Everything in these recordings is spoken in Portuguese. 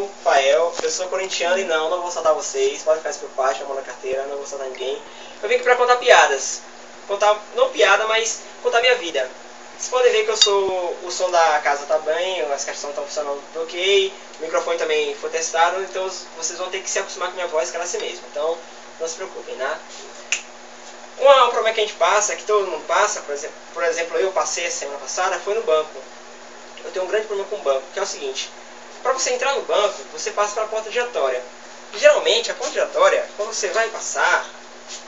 Rafael, eu sou corintiano e não vou soltar vocês, pode ficar isso por parte, a mão na carteira, não vou soltar ninguém. Eu vim aqui pra contar piadas. Contar, não piada, mas contar minha vida. Vocês podem ver que eu sou, o som da casa tá bem, as caixas estão funcionando ok, o microfone também foi testado, então vocês vão ter que se acostumar com minha voz, que ela é assim mesmo. Então, não se preocupem, né? Um problema que a gente passa, que todo mundo passa, por exemplo, eu passei a semana passada, foi no banco. Eu tenho um grande problema com o banco, que é o seguinte. Para você entrar no banco, você passa pela porta giratória. Geralmente, a porta giratória, quando você vai passar,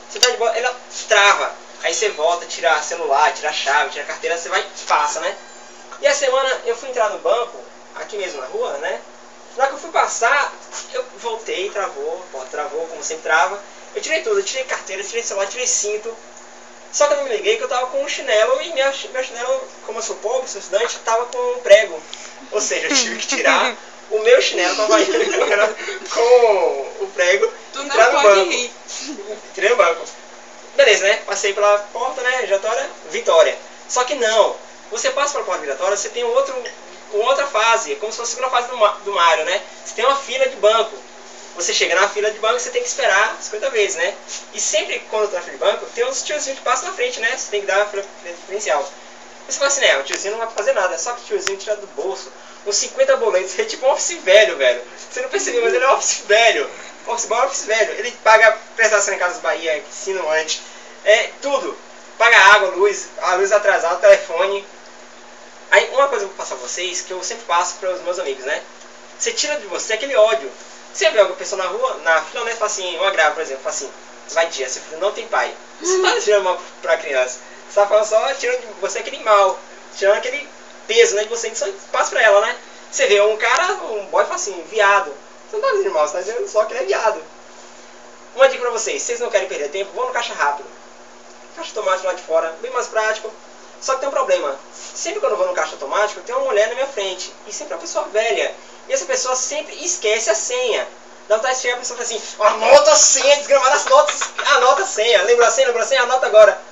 você tá de boa, ela trava. Aí você volta, tira celular, tira a chave, tira a carteira, você vai e passa, né? E a semana eu fui entrar no banco, aqui mesmo na rua, né? Na hora que eu fui passar, eu voltei, travou, a porta travou, como sempre trava. Eu tirei tudo, eu tirei carteira, tirei celular, tirei cinto. Só que eu não me liguei que eu tava com um chinelo e meu chinelo, como eu sou pobre, sou estudante, tava com um prego. Ou seja, eu tive que tirar o meu chinelo com o prego e entrar no banco. Tirei no banco. Beleza, né? Passei pela porta, né? Giratória, vitória. Só que não. Você passa pela porta giratória, você tem outra fase, como se fosse a segunda fase do Mario, né? Você tem uma fila de banco. Você chega na fila de banco, você tem que esperar 50 vezes, né? E sempre quando eu tô na fila de banco, tem uns tiozinhos que passam na frente, né? Você tem que dar a fila preferencial. Você fala assim, né? O tiozinho não vai fazer nada. Só que o tiozinho tira do bolso uns 50 boletos. Ele é tipo um office velho, velho. Você não percebeu, mas ele é um office velho. Office boy é office velho. Ele paga prestação em Casas Bahia, insinuante. Tudo. Paga água, luz, a luz atrasada, telefone. Aí uma coisa que eu vou passar a vocês, que eu sempre passo para os meus amigos, né? Você tira de você aquele ódio. Você vê alguma pessoa na rua, na fila, né? Fala assim, um agravo, por exemplo, fala assim, vai dia, seu filho não tem pai. Você não tá tirando mal pra criança. Você tá falando só, tirando de você aquele mal, tirando aquele peso, né, de você, só passa pra ela, né? Você vê um cara, um boy fala assim, viado. Você não tá dizendo mal, você tá dizendo só que ele é viado. Uma dica pra vocês, se vocês não querem perder tempo, vão no caixa rápido. Caixa automático lá de fora, bem mais prático. Só que tem um problema. Sempre quando eu vou no caixa automático, tem uma mulher na minha frente. E sempre é uma pessoa velha. E essa pessoa sempre esquece a senha. Dá vontade de chegar a pessoa e falar assim, anota a senha, desgramada, anota a senha. Lembra a senha, anota agora.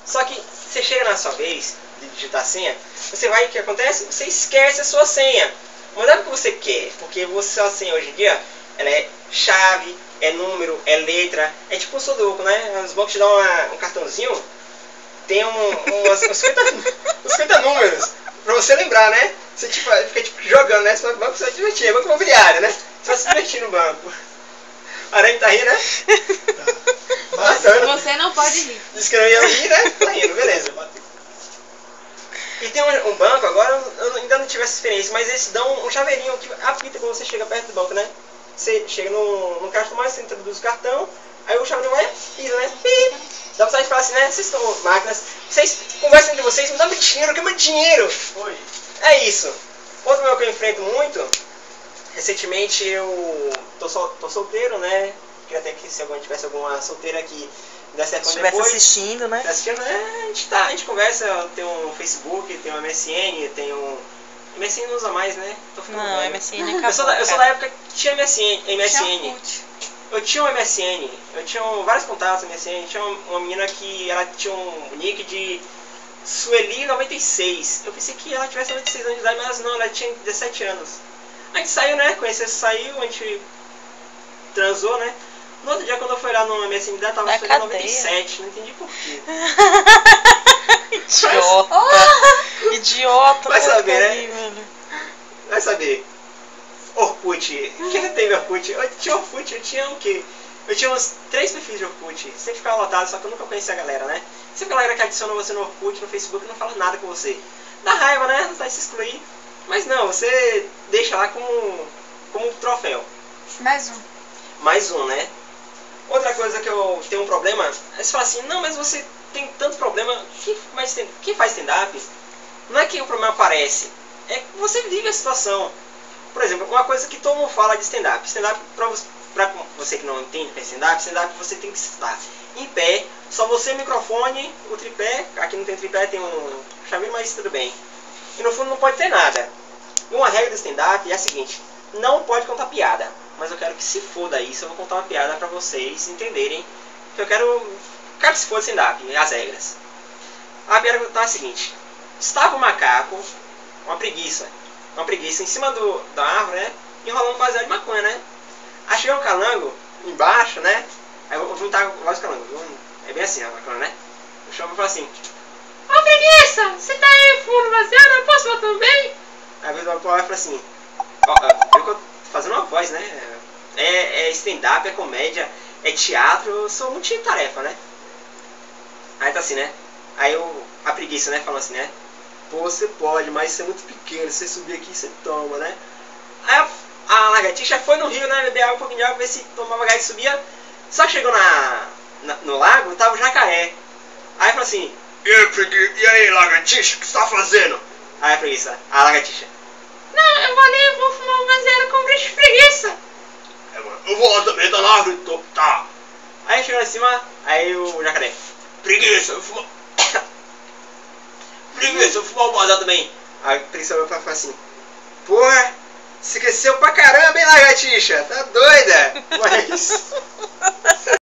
Só que você chega na sua vez de digitar a senha, você vai, o que acontece? Você esquece a sua senha. Mas não é porque você quer, porque a senha hoje em dia, ela é chave, é número, é letra, é tipo um sudoku, né? Os bancos te dão um cartãozinho, tem uns 50 números, pra você lembrar, né? Você fica jogando, né? Você vai pro banco, você vai divertir, é banco imobiliário, né? Você vai se divertir no banco. A Aranha tá rindo, né? Tá. Você não pode rir. Disse que não ia rir, né? Tá rindo, beleza. E tem um banco, agora eu ainda não tive essa experiência, mas eles dão um chaveirinho que apita quando você chega perto do banco, né? Você chega no caixa mais, você introduz o cartão, aí o chaveirinho vai, pisa, né? Pip. Dá vontade de falar assim, né? Vocês estão máquinas, vocês conversam entre vocês, me dá meu dinheiro, que é meu dinheiro! Oi. É isso. Outro problema que eu enfrento muito, recentemente eu tô solteiro, né? Queria até que se alguém tivesse alguma solteira aqui desse telefone estivesse depois. assistindo, né? Assistindo, a gente conversa, tem um Facebook, tem um MSN, tem um... MSN não usa mais, né? Tô ficando Não, velho. MSN acabou. Eu sou da época que tinha MSN. Orkut. Eu tinha um MSN, eu tinha vários contatos no MSN, tinha uma menina que ela tinha um nick de Sueli96. Eu pensei que ela tivesse 96 anos de idade, mas não, ela tinha 17 anos. A gente saiu, né? Saiu, a gente transou, né? No outro dia, quando eu fui lá no MSN dela, tava Sueli 97, não entendi por quê. Idiota! Idiota! Vai saber, né? Aí, velho. Vai saber. Orkut. Quem não teve Orkut? Eu tinha Orkut, eu tinha o quê? Eu tinha uns 3 perfis de Orkut. Sempre ficava lotado, só que eu nunca conhecia a galera, né? Sempre a galera que adiciona você no Orkut, no Facebook, não fala nada com você. Dá raiva, né? Não vai se excluir. Mas não, você deixa lá como um troféu. Mais um, né? Outra coisa que eu tenho um problema, é você fala assim, não, mas você tem tanto problema, quem faz stand-up, não é que o problema aparece, é que você vive a situação. Por exemplo, uma coisa que todo mundo fala de stand-up. Stand-up, pra você que não entende o que é stand-up você tem que estar em pé, só você, o microfone, o tripé, aqui não tem tripé, tem um chaveiro, mas tudo bem. E no fundo não pode ter nada. E uma regra do stand-up é a seguinte, não pode contar piada. Mas eu quero que se foda isso, eu vou contar uma piada pra vocês entenderem que eu quero que se foda stand-up, as regras. A piada tá a seguinte, estava um macaco, uma preguiça em cima da árvore, né? Enrolando baseado de maconha, né? Aí chegou um calango embaixo, né? Aí eu vou juntar vários calangos. É bem assim, a macana, né? Eu chamo e falo assim: ô preguiça, você tá aí fumando baseado? Eu posso falar também? Aí o Paulo fala assim: ó, eu tô fazendo uma voz, né? É stand-up, é comédia, é teatro, eu sou muito cheio de tarefa, né? Aí tá assim, né? Aí a preguiça, né? Falando assim, né? Pô, você pode, mas você é muito pequeno, você subir aqui você toma, né? Aí a lagartixa foi no rio, né? Beber água, um pouquinho de água, ver se tomava gás e subia. Só que chegou no lago, tava o jacaré. Aí falou assim: e aí, lagartixa, o que você tá fazendo? Aí a preguiça, a lagartixa: não, eu vou ali, vou fumar um baseado com bicho de preguiça. Eu vou lá também, tá na árvore, tá. Aí chegou lá em cima, aí o jacaré: preguiça, eu fumar. Preguiça, eu fumar um baseado também. Aí a preguiça vai falar assim: porra, você cresceu pra caramba, hein, lagartixa? Tá doida? Mas